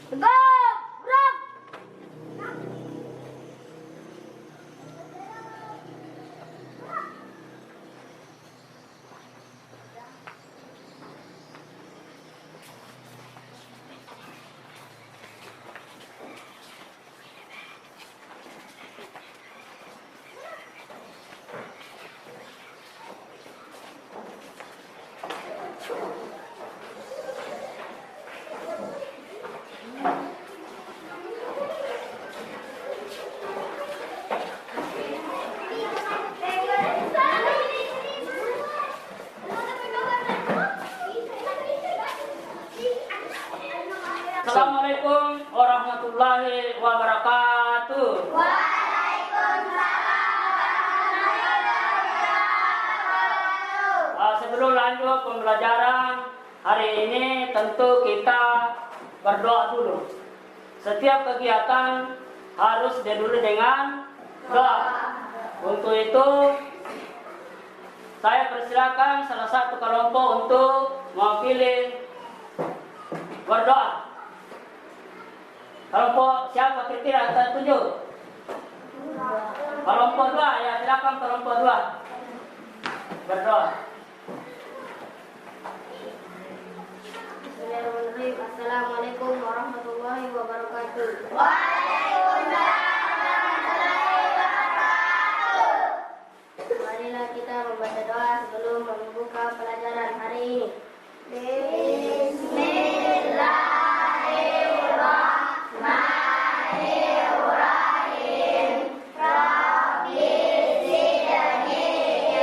Gerak. Assalamualaikum warahmatullahi wabarakatuh. Sebelum lanjut pembelajaran hari ini tentu kita berdoa dulu. Setiap kegiatan harus didahului dengan doa. Untuk itu saya persilakan salah satu kelompok untuk mewakili berdoa. Kelompok siapa kira-kira kita tunjuk? Kelompok 2 ya, silakan kelompok 2 berdoa. Bismillahirrahmanirrahim. Assalamualaikum warahmatullahi wabarakatuh. Marilah kita membaca doa sebelum membuka pelajaran hari ini. Bismillahirrahmanirrahim. Rabbi zidni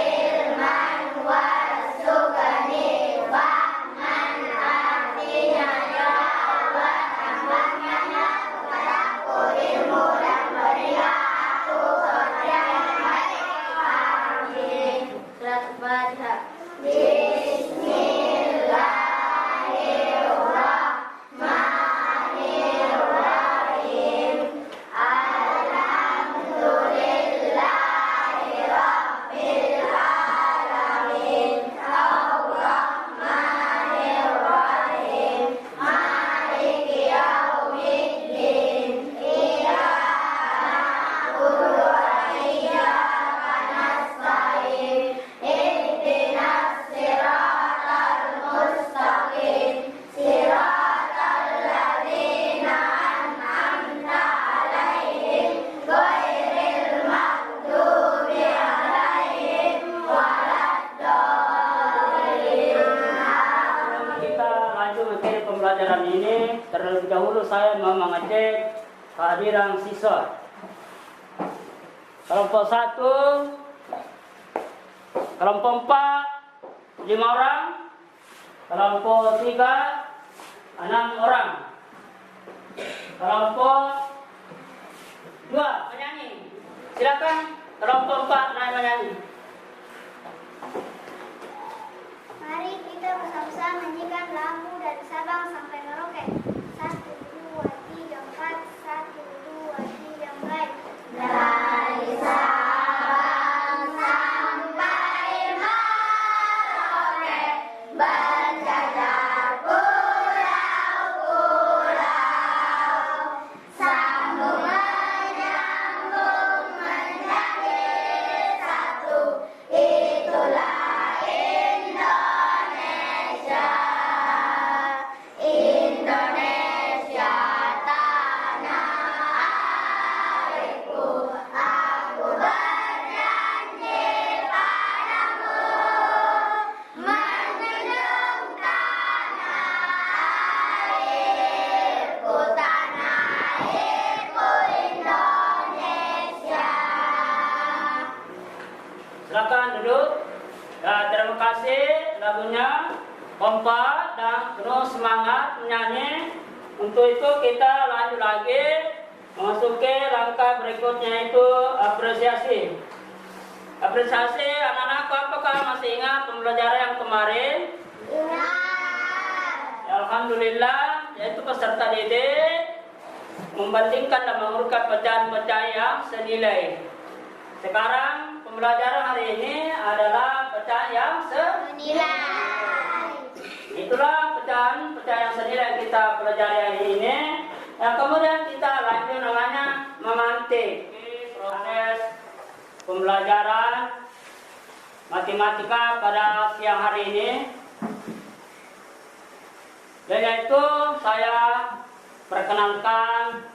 ilman warzuqni fahman. Artinya ya Allah, tambahkanlah kepadaku ilmu dan berilah aku kerja yang baik. Amin. Surat Al-Fatihah. Bismillahirrahmanirrahim. Alhamdulillahirabbil alamin. Ar-Rahmanirrahim. Maliki yaumiddin. Iyyaka na'budu wa iyyaka nasta'in. Ihdinas siratal mustaqim. Siratal ladzina an'amta 'alaihim ghairil maghdubi 'alaihim waladdallin. Kita lanjut materi pembelajaran ini. Terlebih dahulu saya mau mengecek kehadiran siswa. Kelompok 1, kelompok 4, 5 orang. Kelompok 3, 6 orang. Kelompok 2, penyanyi. Silakan kelompok 4 naik menyanyi. Mari kita bersama-sama menyanyikan lagu dari Sabang sampai Merauke. 1, 2, 3, 4. 1, 2, 3, mulai. Dari Sabang sampai Merauke, berjajar pulau-pulau, sambung menyambung menjadi satu. Itulah Indonesia. Indonesia tanah airku. Aku bernyanyi padamu, menjunjung tanah airku. Tanah airku Indonesia. Silakan duduk. Ya, terima kasih, lagunya kompak dan penuh semangat menyanyi. Untuk itu kita lanjut lagi memasuki langkah berikutnya, itu apresiasi. Apresiasi anak-anak, apakah masih ingat pembelajaran yang kemarin? Ingat. Ya, alhamdulillah, yaitu peserta didik membandingkan dan mengurutkan pecahan-pecahan yang senilai. Sekarang pembelajaran hari ini adalah pecahan yang Senilai. Itulah pecahan yang senilai kita pelajari hari ini. Yang kemudian kita lanjut namanya memantik. Proses pembelajaran matematika pada siang hari ini, yaitu saya perkenalkan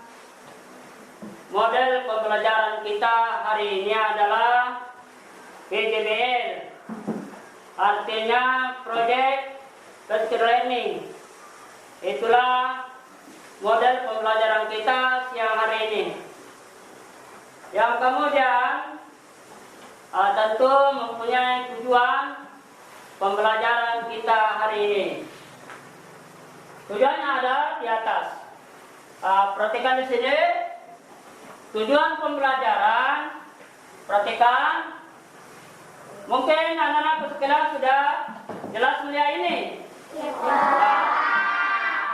model pembelajaran kita hari ini adalah PJBL, artinya Project Based Learning. Itulah model pembelajaran kita siang hari ini. Yang kemudian tentu mempunyai tujuan pembelajaran kita hari ini. Tujuannya ada di atas. Perhatikan di sini. Tujuan pembelajaran, perhatikan. Mungkin anak-anak sekalian sudah jelas melihat ini.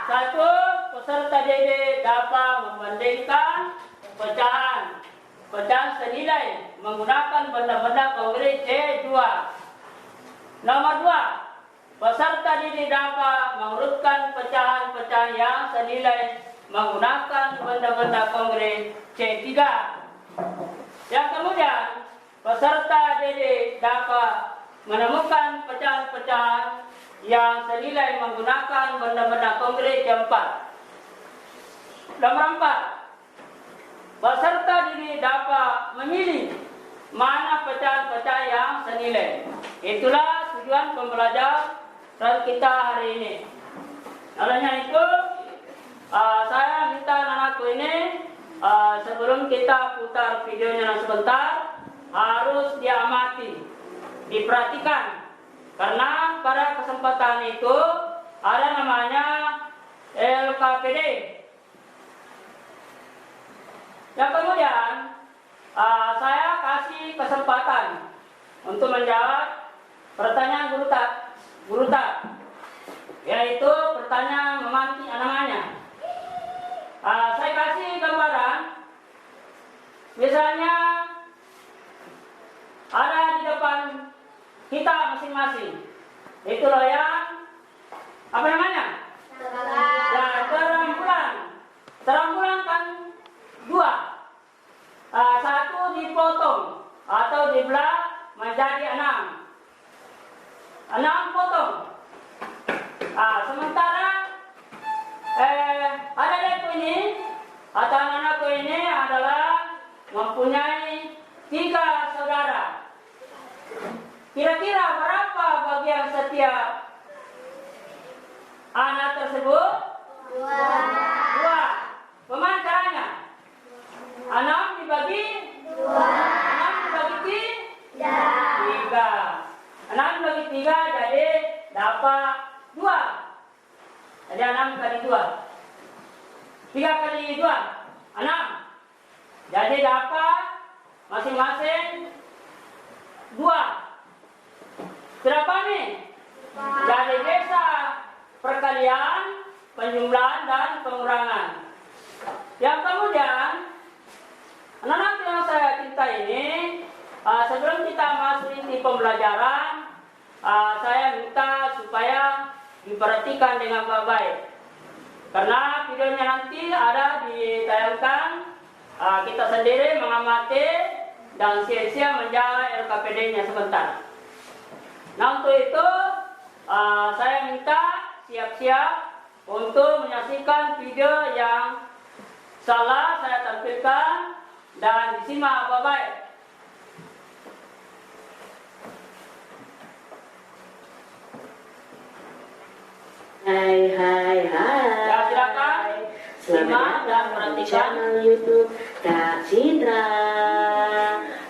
Satu, peserta didik dapat membandingkan pecahan senilai menggunakan benda-benda konkret C2. Nomor 2, peserta didik dapat mengurutkan pecahan-pecahan yang senilai menggunakan benda-benda konkret C3. Yang kemudian, peserta didik dapat menemukan pecahan-pecahan yang senilai menggunakan benda-benda konkret C4. Nomor 4, peserta didik dapat memilih mana pecahan-pecahan yang senilai. Itulah tujuan pembelajaran kita hari ini. Olehnya itu, saya minta anak-anakku ini sebelum kita putar videonya sebentar, harus diamati, diperhatikan. Karena pada kesempatan itu ada namanya LKPD. Yang kemudian saya kasih kesempatan untuk menjawab pertanyaan guru tak, yaitu pertanyaan memantik namanya. Saya kasih gambaran, misalnya ada di depan kita masing-masing. Itu loh yang apa namanya? Terang-bulan kan 2. Satu dipotong atau dibelah menjadi 6. 6 potong. Sementara anak-anakku ini atau anak-anakku ini adalah mempunyai 3 saudara. Kira-kira berapa bagian setiap anak tersebut? 2. Bagaimana caranya? 6 dibagi 2. 6 dibagi 3. 6 dibagi 3 jadi dapat 2. Jadi 6 kali 2. 3 kali 2, 6. Jadi dapat masing-masing 2. Berapa nih? Jadi bisa perkalian, penjumlahan, dan pengurangan. Yang kemudian, anak-anak yang saya cinta ini, sebelum kita masuk inti pembelajaran, saya minta supaya diperhatikan dengan baik-baik. Karena videonya nanti ada ditayangkan, kita sendiri mengamati dan sia-sia menjaga LKPD-nya sebentar. Nah, untuk itu saya minta siap-siap untuk menyaksikan video yang salah saya tampilkan dan disimak baik-baik. Hai. Ya, silakan. Selamat datang di channel YouTube Kak Citra.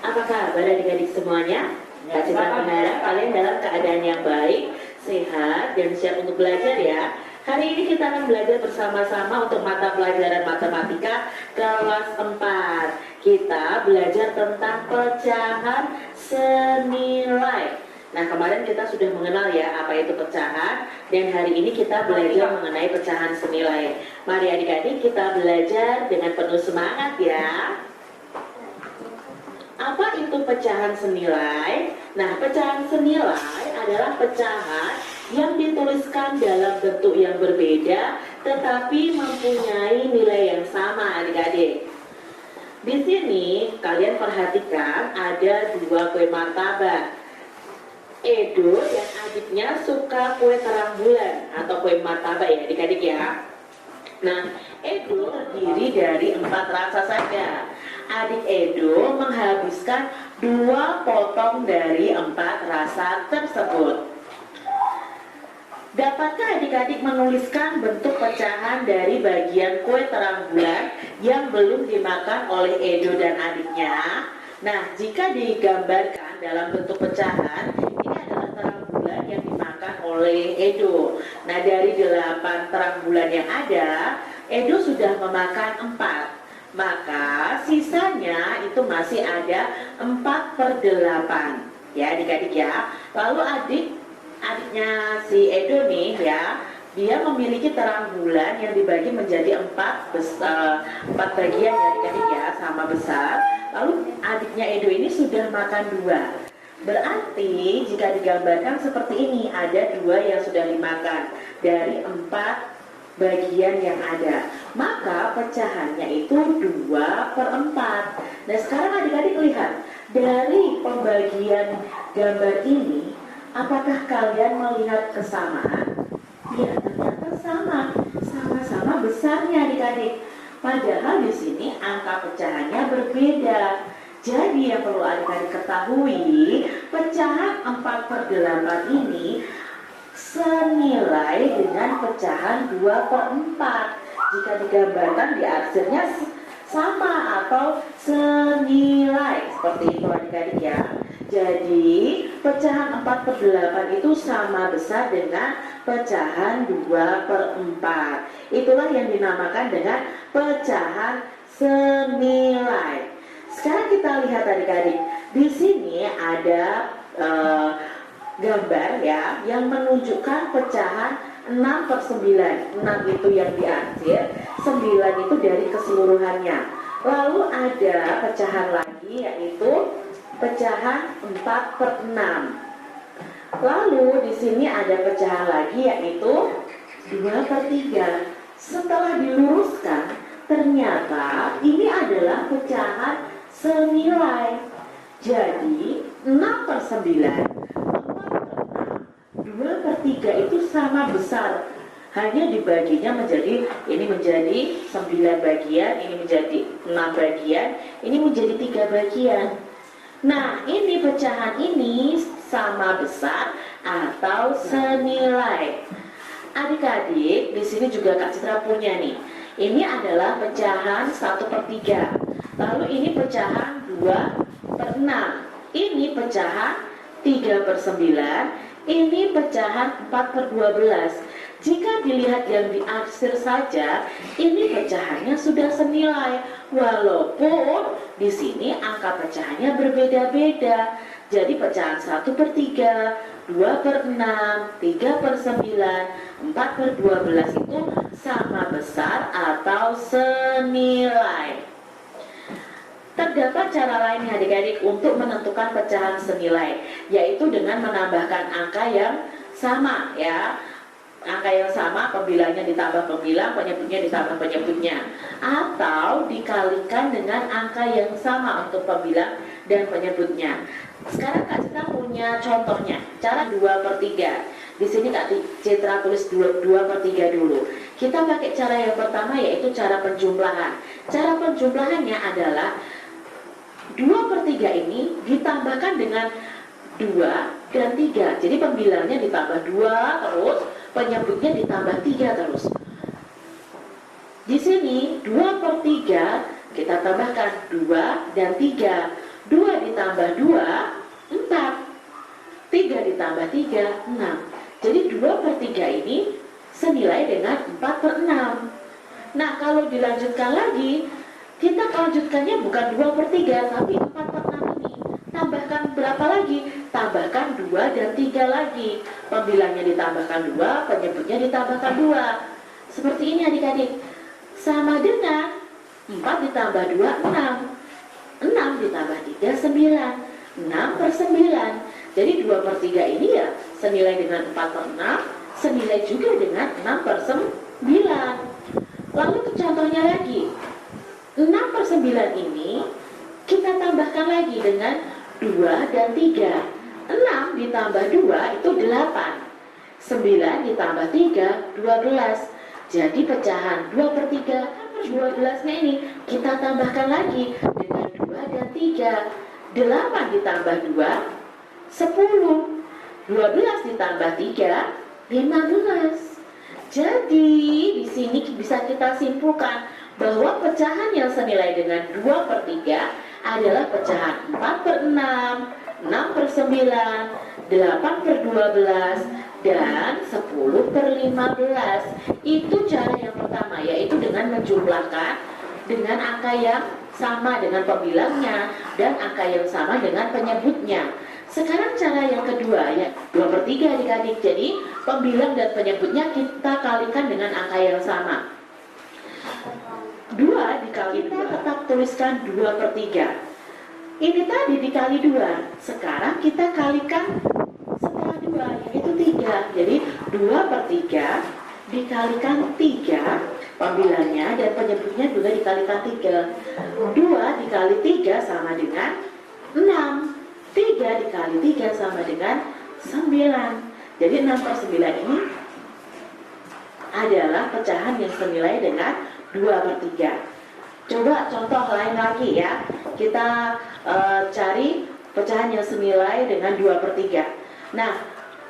Apa kabar adik-adik semuanya? Kak Citra berharap kalian dalam keadaan yang baik, sehat, dan siap untuk belajar ya. Hari ini kita akan belajar bersama-sama untuk mata pelajaran matematika kelas 4. Kita belajar tentang pecahan senilai. Nah, kemarin kita sudah mengenal ya apa itu pecahan, dan hari ini kita belajar mengenai pecahan senilai. Mari adik-adik kita belajar dengan penuh semangat ya. Apa itu pecahan senilai? Nah, pecahan senilai adalah pecahan yang dituliskan dalam bentuk yang berbeda tetapi mempunyai nilai yang sama adik-adik. Di sini kalian perhatikan ada 2 kue martabak. Edo dan adiknya suka kue terang bulan atau kue martabak ya adik-adik ya. Nah, Edo terdiri dari 4 rasa saja. Adik Edo menghabiskan 2 potong dari 4 rasa tersebut. Dapatkah adik-adik menuliskan bentuk pecahan dari bagian kue terang bulan yang belum dimakan oleh Edo dan adiknya? Nah, jika digambarkan dalam bentuk pecahan, ini adalah terang bulan yang dimakan oleh Edo. Nah, dari 8 terang bulan yang ada, Edo sudah memakan 4. Maka sisanya itu masih ada 4/8. Ya adik-adik ya. Lalu adiknya si Edo nih ya, dia memiliki terang bulan yang dibagi menjadi 4 bagian ya adik-adik ya, sama besar. Lalu adiknya Edo ini sudah makan 2. Berarti jika digambarkan seperti ini, ada 2 yang sudah dimakan dari 4 bagian yang ada, maka pecahannya itu 2/4. Nah sekarang adik-adik lihat dari pembagian gambar ini, apakah kalian melihat kesamaan? Ya ternyata sama-sama besarnya adik-adik. Padahal di sini angka pecahannya berbeda. Jadi yang perlu adik-adik ketahui, pecahan 4/8 ini senilai dengan pecahan 2/4. Jika digambarkan di aksirnya sama atau senilai, seperti itu adik-adik ya. Jadi pecahan 4/8 itu sama besar dengan pecahan 2/4. Itulah yang dinamakan dengan pecahan senilai. Sekarang kita lihat adik-adik, di sini ada gambar ya yang menunjukkan pecahan 6/9. 6 itu yang diakhir, 9 itu dari keseluruhannya. Lalu ada pecahan lagi yaitu pecahan 4/6. Lalu di sini ada pecahan lagi yaitu 2/3. Setelah diluruskan, ternyata ini adalah pecahan senilai. Jadi 6/9, 2/3 itu sama besar, hanya dibaginya menjadi, ini menjadi 9 bagian, ini menjadi 6 bagian, ini menjadi 3 bagian. Nah ini pecahan ini sama besar atau senilai. Adik-adik di sini juga Kak Citra punya nih, ini adalah pecahan 1/3, lalu ini pecahan 2/6, ini pecahan 3/9, ini pecahan 4/12. Jika dilihat yang diarsir saja, ini pecahannya sudah senilai, walaupun di sini angka pecahannya berbeda-beda. Jadi pecahan 1/3, 2/6, 3/9, 4/12 itu sama besar atau senilai. Terdapat cara lain adik-adik untuk menentukan pecahan senilai, yaitu dengan menambahkan angka yang sama ya. Angka yang sama, pembilangnya ditambah pembilang, penyebutnya ditambah penyebutnya, atau dikalikan dengan angka yang sama untuk pembilang dan penyebutnya. Sekarang Kak Citra punya contohnya, cara 2/3. Di sini Kak Citra tulis 2/3 dulu. Kita pakai cara yang pertama yaitu cara penjumlahan. Cara penjumlahannya adalah 2/3 ini ditambahkan dengan 2 dan 3. Jadi pembilangnya ditambah 2 terus, penyebutnya ditambah 3 terus. Di sini 2/3 kita tambahkan 2 dan 3. 2 ditambah 2, 4. 3 ditambah 3, 6. Jadi 2/3 ini senilai dengan 4/6. Nah kalau dilanjutkan lagi, kita lanjutkannya bukan 2/3 tapi 4/6 ini. Tambahkan berapa lagi? Tambahkan 2 dan 3 lagi. Pembilangnya ditambahkan 2, penyebutnya ditambahkan 2. Seperti ini adik-adik. Sama dengan 4 ditambah 2, 6. 6 ditambah 3, 9. 6/9. Jadi 2/3 ini ya senilai dengan 4/6, senilai juga dengan 6/9. Lalu contohnya lagi, 6/9 ini kita tambahkan lagi dengan 2 dan 3. 6 ditambah 2 itu 8. 9 ditambah 3, 12. Jadi pecahan 2/3, 12-nya ini kita tambahkan lagi dengan 2 dan 3. 8 ditambah 2, 10. 12 ditambah 3, 15. Jadi di sini bisa kita simpulkan bahwa pecahan yang senilai dengan 2/3 adalah pecahan 4/6, 6/9, 8/12, dan 10/15. Itu cara yang pertama, yaitu dengan menjumlahkan dengan angka yang sama dengan pembilangnya dan angka yang sama dengan penyebutnya. Sekarang cara yang kedua ya, 2/3 adik-adik. Jadi pembilang dan penyebutnya kita kalikan dengan angka yang sama. 2 dikali 2, tetap tuliskan 2/3. Ini tadi dikali 2. Sekarang kita kalikan setelah 2, yaitu 3. Jadi 2/3 dikalikan 3, pembilangnya dan penyebutnya juga dikalikan 3. 2 dikali 3 sama dengan 6. 3 dikali 3 sama dengan 9. Jadi 6/9 ini adalah pecahan yang senilai dengan 2/3. Coba contoh lain lagi ya. Kita cari pecahan yang senilai dengan 2/3. Nah,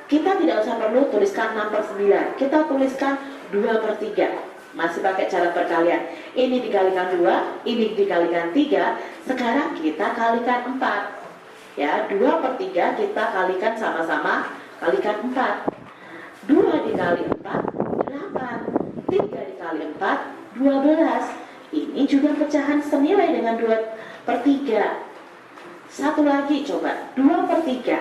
kita tidak usah perlu tuliskan 6/9. Kita tuliskan 2/3. Masih pakai cara perkalian. Ini dikalikan 2, ini dikalikan 3. Sekarang kita kalikan 4. Ya, 2/3 kita kalikan sama-sama, kalikan 4. 2 dikali 4, 8. 3 dikali 4, 12. Ini juga pecahan senilai dengan 2/3. Satu lagi coba, 2/3.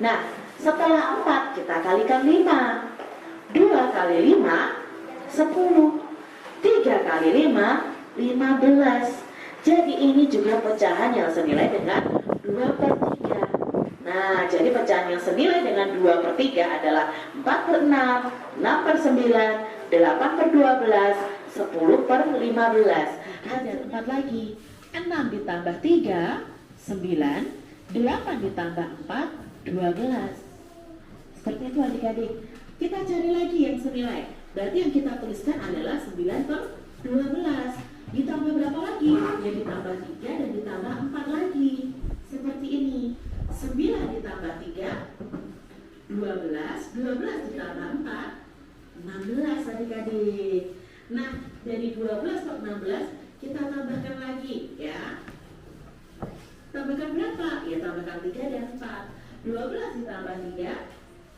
Nah, setelah 4 kita kalikan 5. 2 kali 5, 10. 3 kali 5, 15. Jadi ini juga pecahan yang senilai dengan 2/3. Nah, jadi pecahan yang senilai dengan 2/3 adalah 4/6, 6/9, 8/12, 10/15. Ada 4 lagi. 6 ditambah 3, 9. 8 ditambah 4, 12. Seperti itu adik-adik. Kita cari lagi yang senilai. Berarti yang kita tuliskan adalah 9/12. Ditambah berapa lagi? Ya ditambah 3 dan ditambah 4 lagi. Seperti ini. 9 ditambah 3, 12. 12 ditambah 4, 16 adik-adik. Nah, dari 12 ke 16 kita tambahkan lagi ya. Tambahkan berapa? Ya tambahkan 3 dan 4. 12 ditambah 3,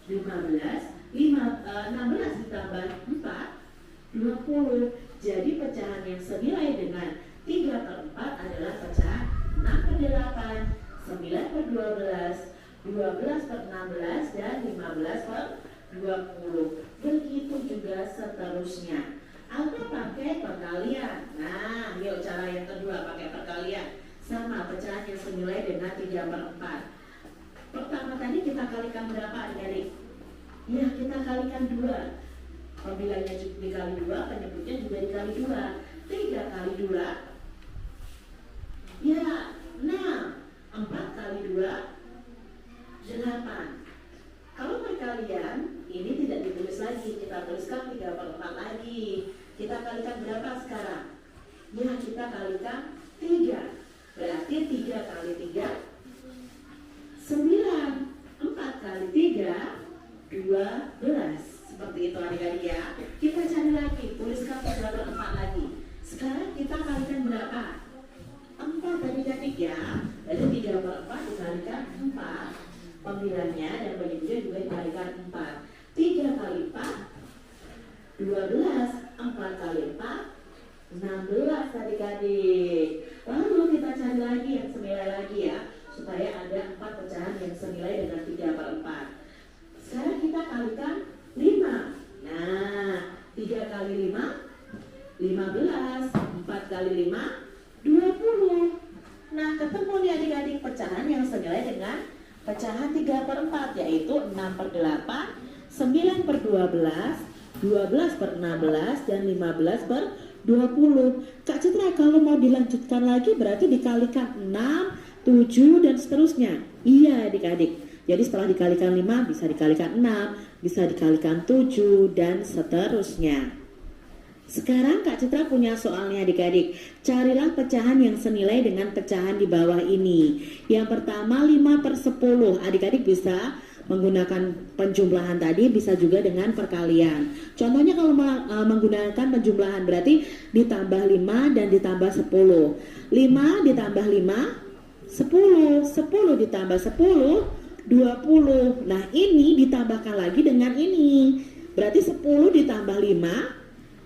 15. 16 ditambah 4, 20. Jadi pecahan yang senilai dengan 3/4 adalah pecahan 6/8, 9/12, 12/16, dan 15/20. Begitu juga seterusnya. Atau pakai perkalian. Nah, yuk cara yang kedua pakai perkalian. Sama pecahan yang senilai dengan 3/4. Pertama tadi kita kalikan berapa adik-adik? Ya, kita kalikan 2. Pembilangnya dikali 2, penyebutnya juga dikali 2. 3 kali 2, ya 6. 4 kali 2, 8. Kalau perkalian ini tidak ditulis lagi, kita tuliskan 3/4 lagi. Kita kalikan berapa sekarang? Ya, kita kalikan 3. Berarti 3 kali 3, 9. 4 kali 3, 12. Seperti itu adik-adik ya. Kita cari lagi, tuliskan 3/4 lagi. Sekarang kita kalikan berapa? 4 adik-adik ya. Jadi 3/4 dikalikan 4. Pembilangnya dan penyebutnya juga dikalikan 4. 3 kali 4, 12. 4 kali 4, 16 adik-adik. Lalu kita cari lagi yang senilai lagi ya, supaya ada 4 pecahan yang senilai dengan 3/4. Sekarang kita kalikan 5. Nah, 3 kali 5, 15. 4 kali 5, 20. Nah, ketemu nih adik-adik pecahan yang senilai dengan pecahan 3/4 yaitu 6/8, 9/12, 12/16 dan 15/20. Kak Citra, kalau mau dilanjutkan lagi berarti dikalikan 6, 7 dan seterusnya. Iya adik-adik. Jadi setelah dikalikan 5 bisa dikalikan 6, bisa dikalikan 7 dan seterusnya. Sekarang Kak Citra punya soalnya adik-adik. Carilah pecahan yang senilai dengan pecahan di bawah ini. Yang pertama 5/10. Adik-adik bisa menggunakan penjumlahan tadi, bisa juga dengan perkalian. Contohnya kalau menggunakan penjumlahan berarti ditambah 5 dan ditambah 10. 5 ditambah 5, 10. 10 ditambah 10, 20. Nah ini ditambahkan lagi dengan ini. Berarti 10 ditambah 5,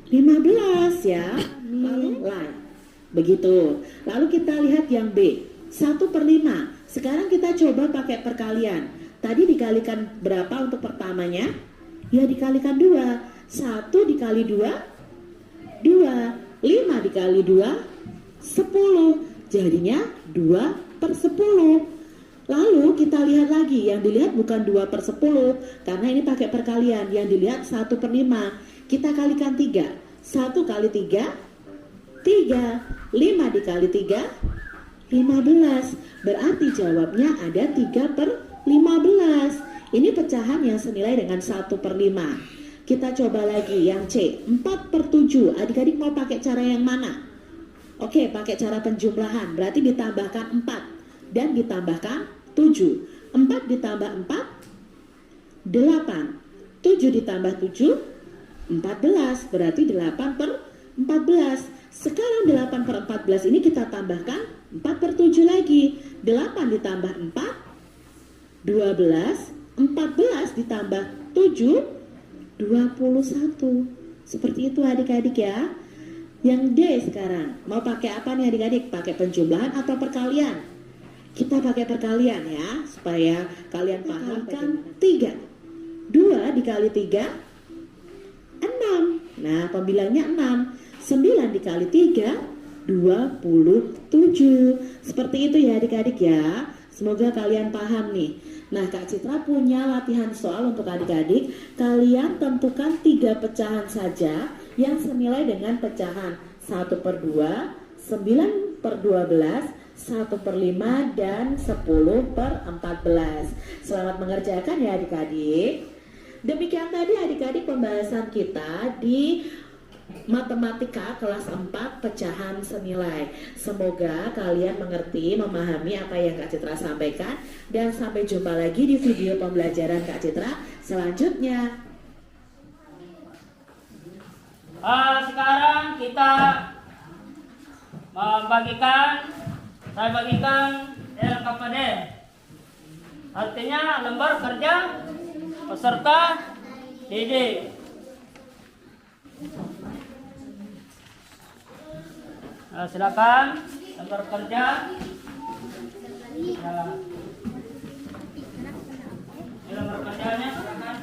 15 ya. Lalu begitu. Lalu kita lihat yang B, 1/5. Sekarang kita coba pakai perkalian. Tadi dikalikan berapa untuk pertamanya? Ya dikalikan 2. 1 dikali 2, 2. 5 dikali 2, 10. Jadinya 2/10. Lalu kita lihat lagi, yang dilihat bukan 2/10 karena ini pakai perkalian, yang dilihat 1/5. Kita kalikan 3. 1 kali 3, 3. 5 dikali 3, 15. Berarti jawabnya ada 3/15. Ini pecahan yang senilai dengan 1/5. Kita coba lagi yang C, 4/7. Adik-adik mau pakai cara yang mana? Oke, pakai cara penjumlahan. Berarti ditambahkan 4 dan ditambahkan 7. 4 ditambah 4, 8. 7 ditambah 7, 14. Berarti 8/14. Sekarang 8/14 ini kita tambahkan 4/7 lagi. 8 ditambah 4, 12. 14 ditambah 7, 21. Seperti itu adik-adik ya. Yang D sekarang, mau pakai apa nih adik-adik? Pakai penjumlahan atau perkalian? Kita pakai perkalian ya, supaya kalian paham. 3. 2 dikali 3, 6. Nah, pembilangnya 6. 9 dikali 3, 27. Seperti itu ya adik-adik ya. Semoga kalian paham nih. Nah, Kak Citra punya latihan soal untuk adik-adik. Kalian tentukan 3 pecahan saja yang senilai dengan pecahan 1/2, 9/12, 1/5 dan 10/14. Selamat mengerjakan ya adik-adik. Demikian tadi adik-adik pembahasan kita di Matematika kelas 4 pecahan senilai. Semoga kalian mengerti, memahami apa yang Kak Citra sampaikan. Dan sampai jumpa lagi di video pembelajaran Kak Citra selanjutnya. Sekarang kita saya bagikan LKPD. Artinya lembar kerja peserta didik. Silakan lembar kerja. Ini lembar kerjanya, silakan.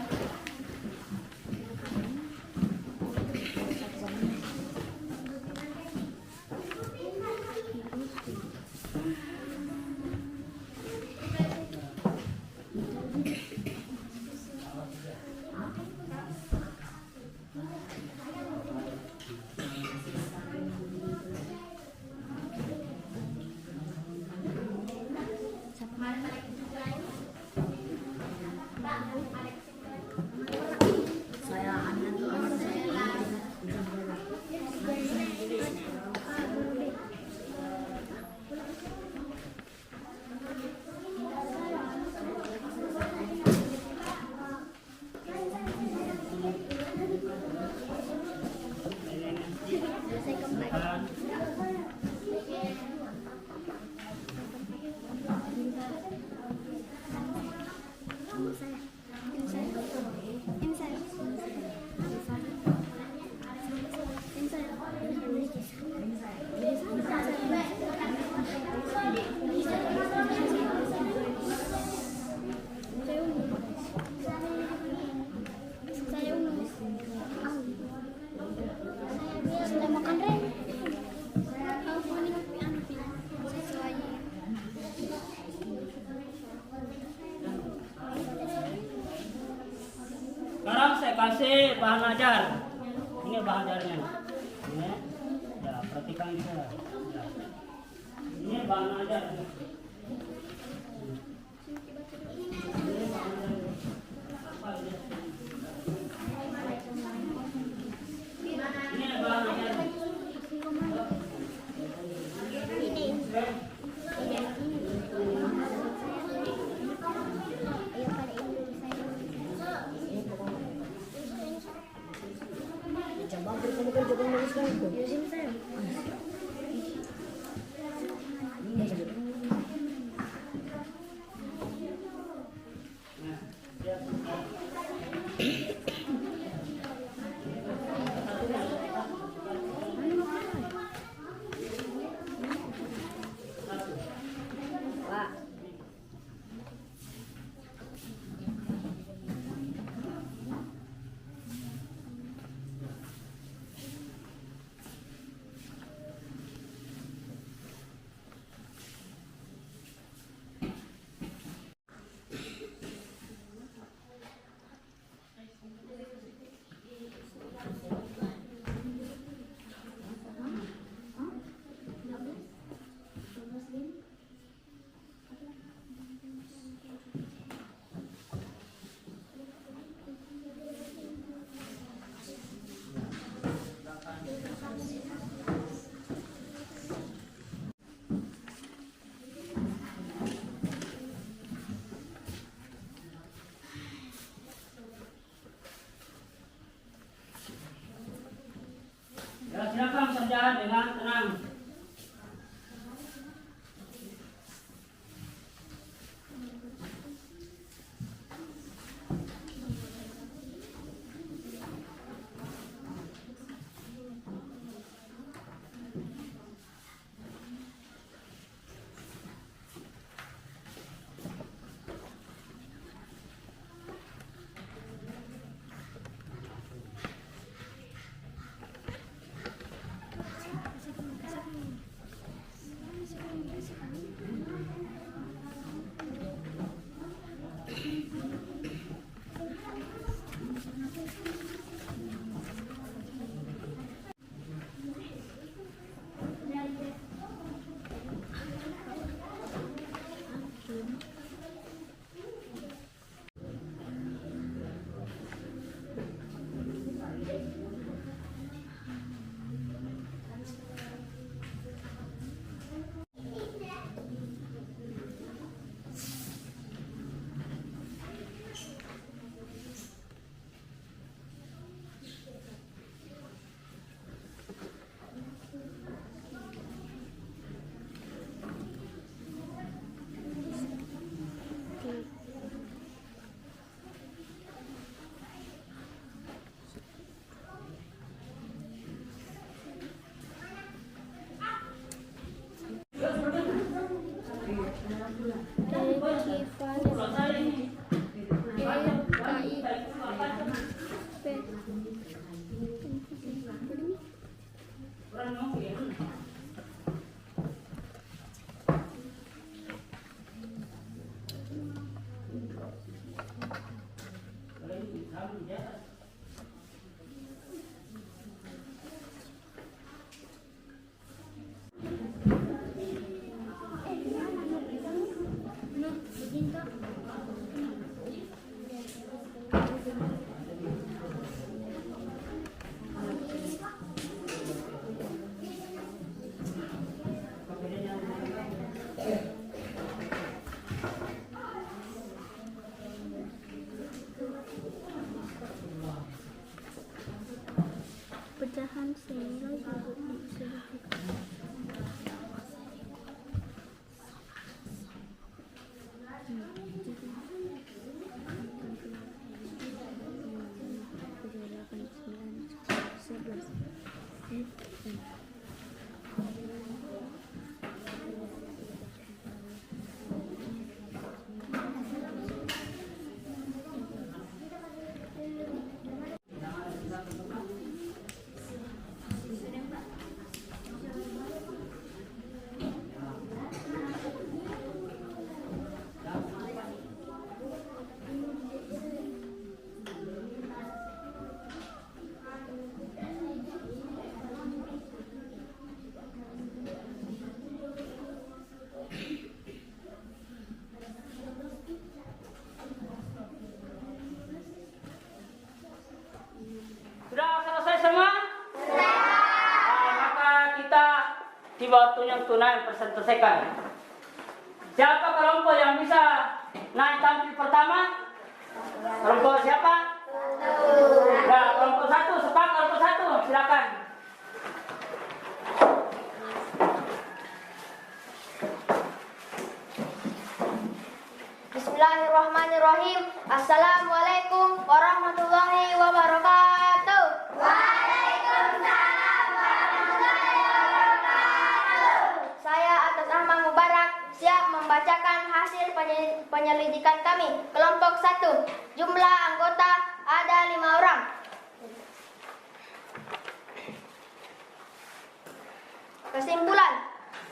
kasih bahan ajar. Ini bahan ajarnya. Ini. Ya, perhatikan itu. Ya. Ini bahan ajar. Ya, silakan kerja dengan tenang. Pecahan senilai tiba waktunya untuk naik presentasikan. Siapa kelompok yang bisa naik tampil pertama? Kelompok siapa? Nah, kelompok 1, sepakat kelompok 1, silakan. Bismillahirrahmanirrahim. Assalamualaikum warahmatullahi wabarakatuh. Waalaikumsalam warahmatullahi wabarakatuh. Saya atas nama Mubarak siap membacakan hasil penyelidikan kami. Kelompok 1, jumlah anggota ada 5 orang. Kesimpulan,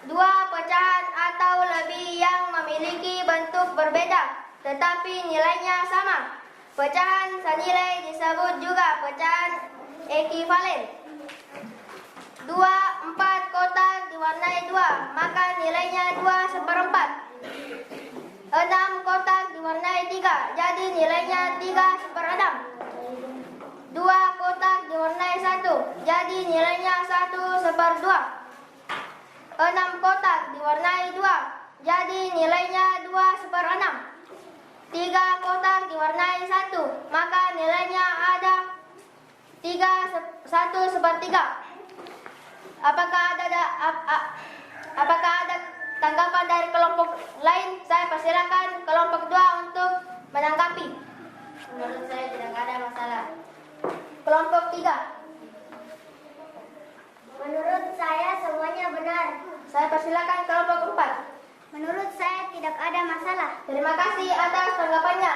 2 pecahan atau lebih yang memiliki bentuk berbeda tetapi nilainya sama. Pecahan senilai disebut juga pecahan ekivalen. 4 kotak diwarnai 2, maka nilainya 2/4. 6 kotak diwarnai 3, jadi nilainya 3/6. 2 kotak diwarnai 1, jadi nilainya 1/2. 6 kotak diwarnai 2, jadi nilainya 2/6. 3 kotak diwarnai 1, maka nilainya ada 1/3. Apakah ada tanggapan dari kelompok lain? Saya persilakan kelompok 2 untuk menanggapi. Menurut saya tidak ada masalah. Kelompok 3. Menurut saya semuanya benar. Saya persilakan kelompok 4. Menurut saya tidak ada masalah. Terima kasih atas tanggapannya.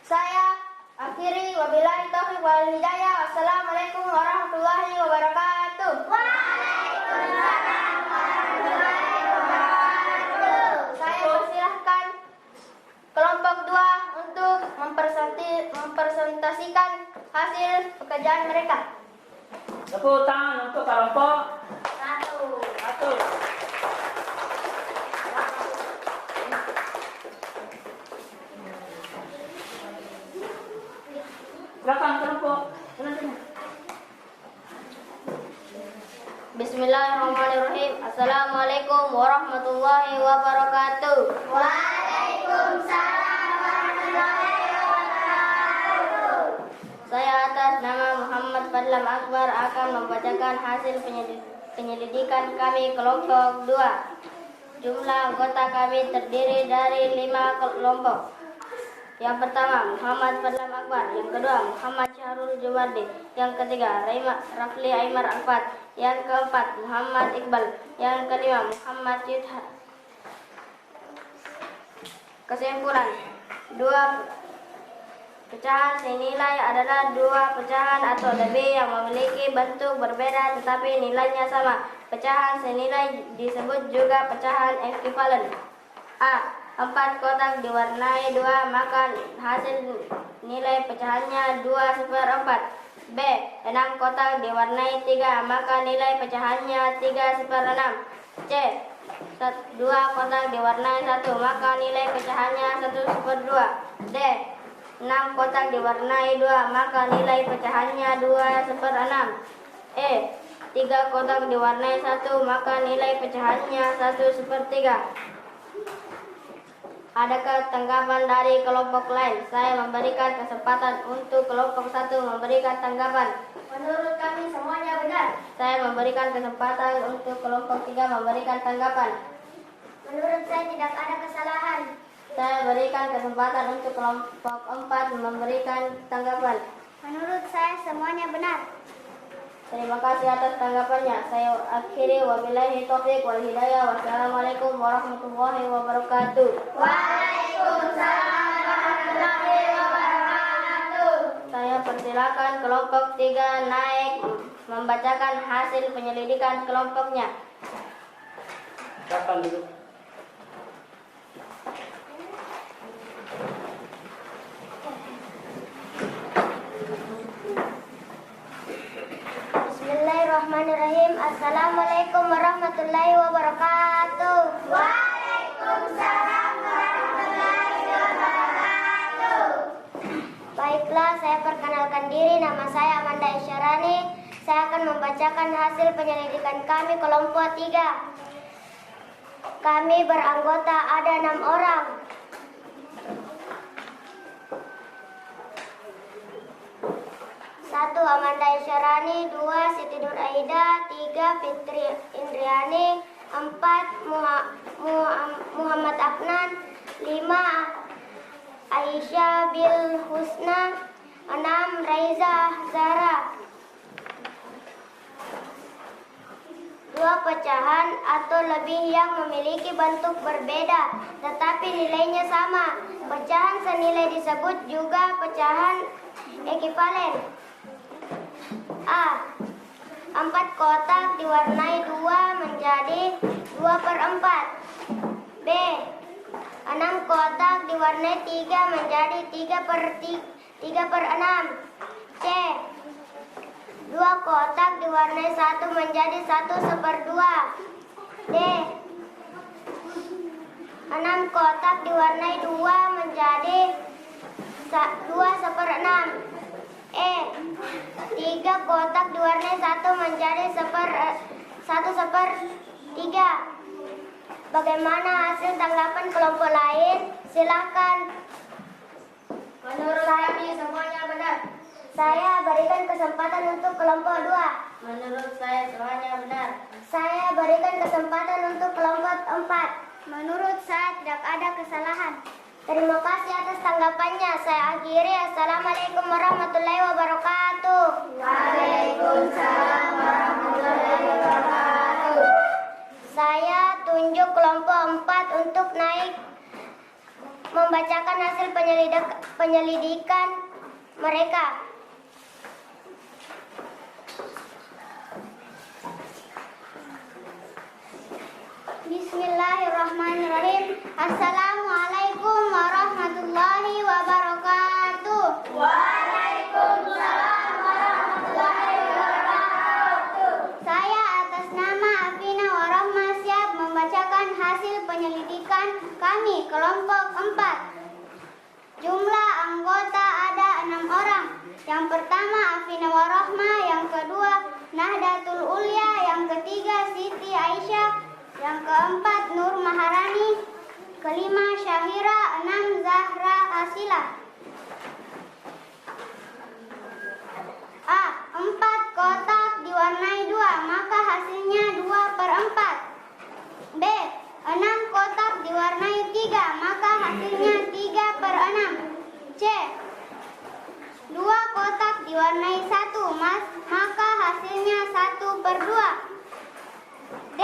Saya akhiri, wabillahi taufiq wal hidayah. Wassalamualaikum warahmatullahi wabarakatuh. Waalaikumsalam warahmatullahi wabarakatuh. Saya persilahkan kelompok 2 untuk mempresentasikan hasil pekerjaan mereka. Tepuk tangan untuk kelompok 1. Silakan kelompok selanjutnya. Bismillahirrahmanirrahim. Assalamualaikum warahmatullahi wabarakatuh. Waalaikumsalam warahmatullahi wabarakatuh. Saya atas nama Muhammad Fadlam Akbar akan membacakan hasil penyelidikan kami kelompok 2. Jumlah anggota kami terdiri dari 5 kelompok. Yang pertama, Muhammad Fadlam Akbar. Yang kedua, Muhammad Syahrul Jumardi. Yang ketiga, Rafli Aimar Alfat. Yang keempat, Muhammad Iqbal. Yang kelima, Muhammad Yudha. Kesimpulan, 2 pecahan senilai adalah 2 pecahan atau lebih yang memiliki bentuk berbeda tetapi nilainya sama. Pecahan senilai disebut juga pecahan ekivalen. A. 4 kotak diwarnai 2, maka hasil nilai pecahannya 2/4. B. 6 kotak diwarnai 3, maka nilai pecahannya 3/6. C. 2 kotak diwarnai 1, maka nilai pecahannya 1/2. D. 6 kotak diwarnai 2, maka nilai pecahannya 2/6. E. 3 kotak diwarnai 1, maka nilai pecahannya 1/3. Adakah tanggapan dari kelompok lain? Saya memberikan kesempatan untuk kelompok 1 memberikan tanggapan. Menurut kami semuanya benar. Saya memberikan kesempatan untuk kelompok 3 memberikan tanggapan. Menurut saya tidak ada kesalahan. Saya berikan kesempatan untuk kelompok 4 memberikan tanggapan. Menurut saya semuanya benar. Terima kasih atas tanggapannya. Saya akhiri, wabillahi taufiq wal hidayah. Wassalamualaikum warahmatullahi wabarakatuh. Waalaikumsalam warahmatullahi wabarakatuh. Saya persilakan kelompok 3 naik membacakan hasil penyelidikan kelompoknya. Silakan dulu. Bismillahirrahmanirrahim. Assalamualaikum warahmatullahi wabarakatuh. Waalaikumsalam warahmatullahi wabarakatuh. Baiklah, saya perkenalkan diri. Nama saya Amanda Isyarani. Saya akan membacakan hasil penyelidikan kami kelompok 3. Kami beranggota ada 6 orang. 1. Amanda Isyarani, 2. Siti Nur Aida, 3. Fitri Indriani, 4. Muhammad Afnan, 5. Aisyah Bil Husna, 6. Raiza Zahra. 2 pecahan atau lebih yang memiliki bentuk berbeda tetapi nilainya sama. Pecahan senilai disebut juga pecahan ekivalen. A. 4 kotak diwarnai 2 menjadi 2/4. B. 6 kotak diwarnai 3 menjadi 3/6. C. 2 kotak diwarnai 1 menjadi 1/2. D. 6 kotak diwarnai 2 menjadi 2/6. E. 3 kotak diwarnai 1 menjadi 1/3. Bagaimana hasil tanggapan kelompok lain? Silakan. Menurut kami semuanya benar. Saya berikan kesempatan untuk kelompok 2. Menurut saya semuanya benar. Saya berikan kesempatan untuk kelompok 4. Menurut saya tidak ada kesalahan. Terima kasih atas tanggapannya. Saya akhiri. Assalamualaikum warahmatullahi wabarakatuh. Waalaikumsalam warahmatullahi wabarakatuh. Saya tunjuk kelompok 4 untuk naik membacakan hasil penyelidikan mereka. Bismillahirrahmanirrahim. Assalamualaikum warahmatullahi wabarakatuh. Waalaikumsalam warahmatullahi wabarakatuh. Saya atas nama Afina Warahmah siap membacakan hasil penyelidikan kami kelompok 4. Jumlah anggota ada 6 orang. Yang pertama Afina Warahmah, yang kedua Nahdlatul Ulya, yang ketiga Siti Aisyah, yang keempat Nur Maharani, kelima Syahira, 6 Zahra Asila. A. 4 kotak diwarnai 2 maka hasilnya 2/4. B. 6 kotak diwarnai 3 maka hasilnya 3/6. C. 2 kotak diwarnai 1 maka hasilnya 1/2. D.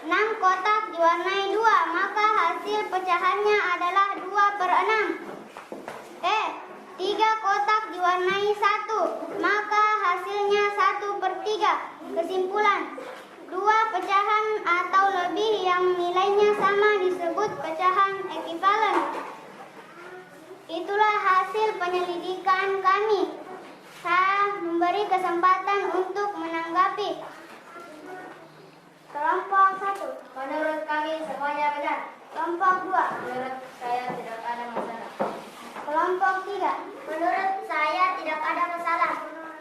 6 kotak diwarnai 2 maka hasil pecahannya adalah 2/6. E. 3 kotak diwarnai 1 maka hasilnya 1/3. Kesimpulan, 2 pecahan atau lebih yang nilainya sama disebut pecahan ekivalen. Itulah hasil penyelidikan kami. Saya memberi kesempatan untuk menanggapi. Kelompok 1. Menurut kami semuanya benar. Kelompok 2. Menurut saya tidak ada masalah. Kelompok 3. Menurut saya tidak ada masalah.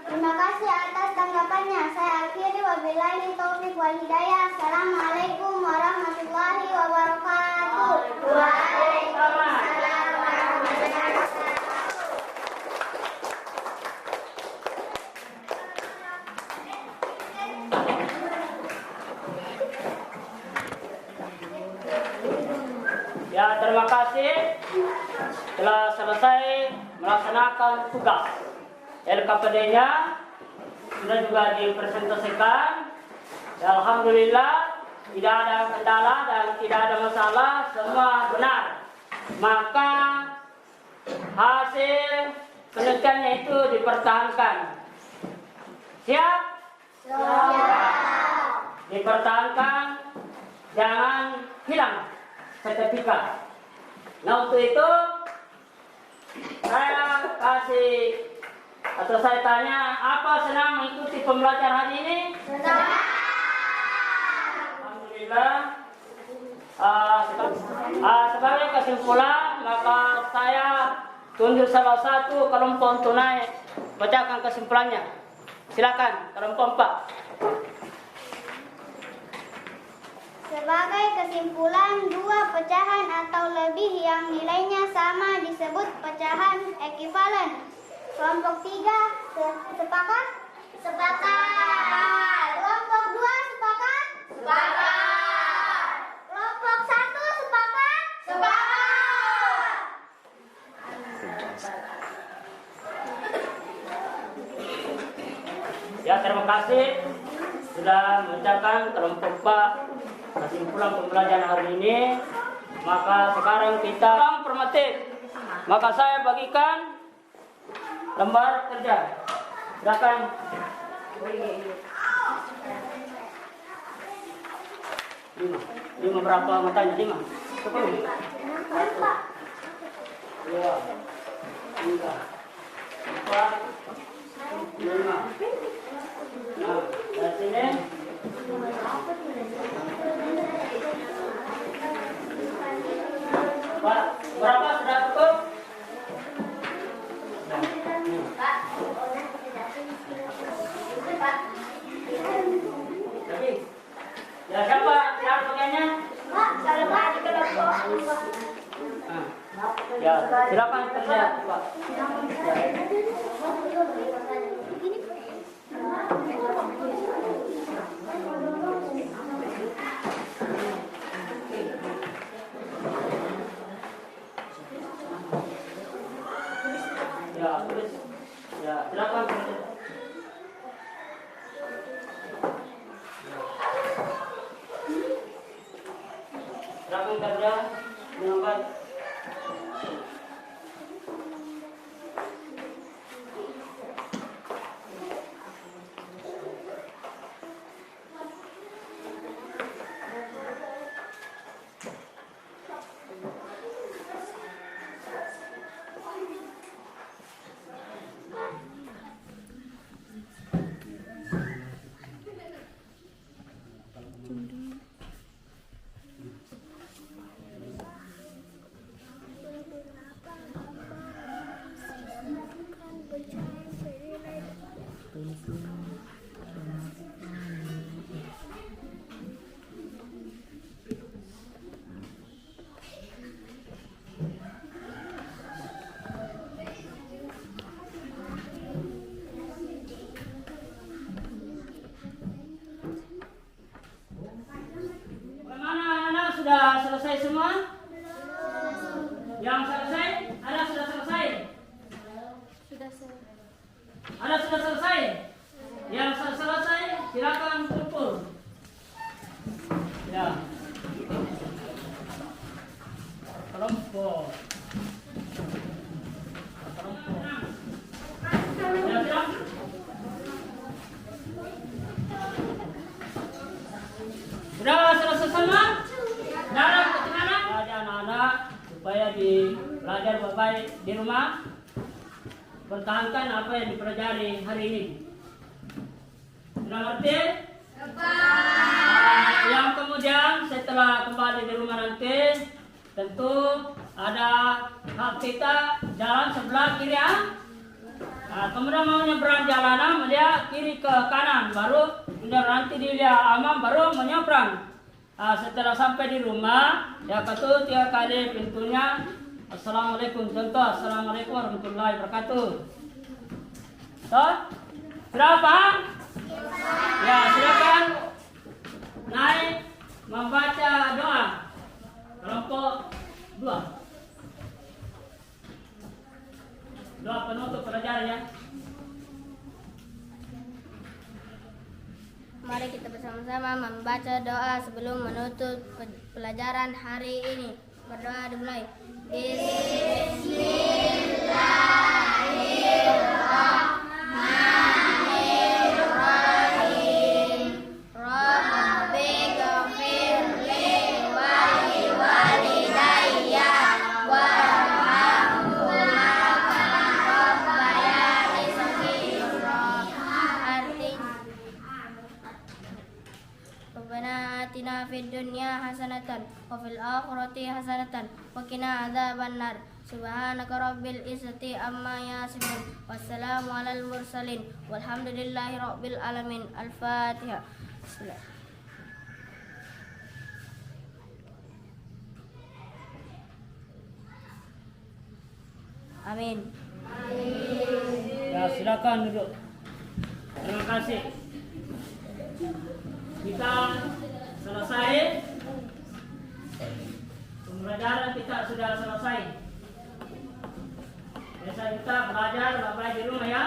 Terima kasih atas tanggapannya. Saya akhiri. Wabillahi taufiq wal hidayah. Assalamualaikum warahmatullahi wabarakatuh. Waalaikumsalam warahmatullahi wabarakatuh. Ya, terima kasih telah selesai melaksanakan tugas. LKPD-nya sudah juga dipresentasikan. Ya, alhamdulillah tidak ada kendala dan tidak ada masalah, semua benar. Maka hasil penelitiannya itu dipertahankan. Siap? Siap. Dipertahankan, jangan hilang sertifikat. Nah, untuk itu saya kasih atau saya tanya, apa senang mengikuti pembelajaran hari ini? Senang. Alhamdulillah. Sebagai kesimpulan, maka saya tunjuk salah satu kelompok untuk naik bacakan kesimpulannya. Silakan, kelompok 4. Sebagai kesimpulan, dua pecahan atau lebih yang nilainya sama disebut pecahan ekivalen. Kelompok 3 sepakat? Sepakat. Kelompok 2 sepakat? Sepakat. Kelompok 1 sepakat? Sepakat. Ya, terima kasih sudah mengucapkan kelompok 4 kesimpulan pembelajaran hari ini. Maka sekarang kita formatif. Maka saya bagikan lembar kerja. Silakan. Lima berapa matanya? 5, 10, 1, 2, 3, 4, 5. Nah, dari sini. Pak, berapa sudah cukup? Tapi, ya siapa bagiannya? Ya, silakan kerja, Pak. Ya, tulis. Ya, silakan kerja. Silakan kerja dengan baik. Sudah selesai semua? Yang selesai? Ada sudah selesai? Ada sudah selesai? Yang sudah selesai silakan kumpul. Ya. Kelompok. Ya, silakan. Sudah selesai semua? Dalam ketinggalan anak-anak supaya belajar baik di rumah, pertahankan apa yang dipelajari hari ini. Sudah ngerti? Yang kemudian setelah kembali di rumah nanti, tentu ada hak kita jalan sebelah kiri. Nah, kemudian mau nyebrang jalanan, dia kiri ke kanan, baru kemudian nanti dia aman, baru menyeberang. Setelah sampai di rumah, ya kata 3 kali pintunya. Assalamualaikum, contoh. Assalamualaikum warahmatullahi wabarakatuh. Toh? Sudah paham? Ya, silakan naik membaca doa. Kelompok 2. Doa penutup pelajarannya. Mari kita bersama-sama membaca doa sebelum menutup pelajaran hari ini. Berdoa dimulai. Bismillahirrahmanirrahim. Rabbi ghafirli wa liwalidayya warhamhuma kama rabbayani shaghira. Rabbana atina fid dunya hasanatan wa fil akhirati hasanatan wa qina adzabannar. Subhanaka rabbil izzati amma yasifun. Wassalamu alal mursalin. Walhamdulillahi rabbil alamin. Al-Fatihah. Amin. Ya, silakan duduk. Terima kasih. Kita selesai. Pembelajaran kita sudah selesai. Biasa kita belajar di rumah ya.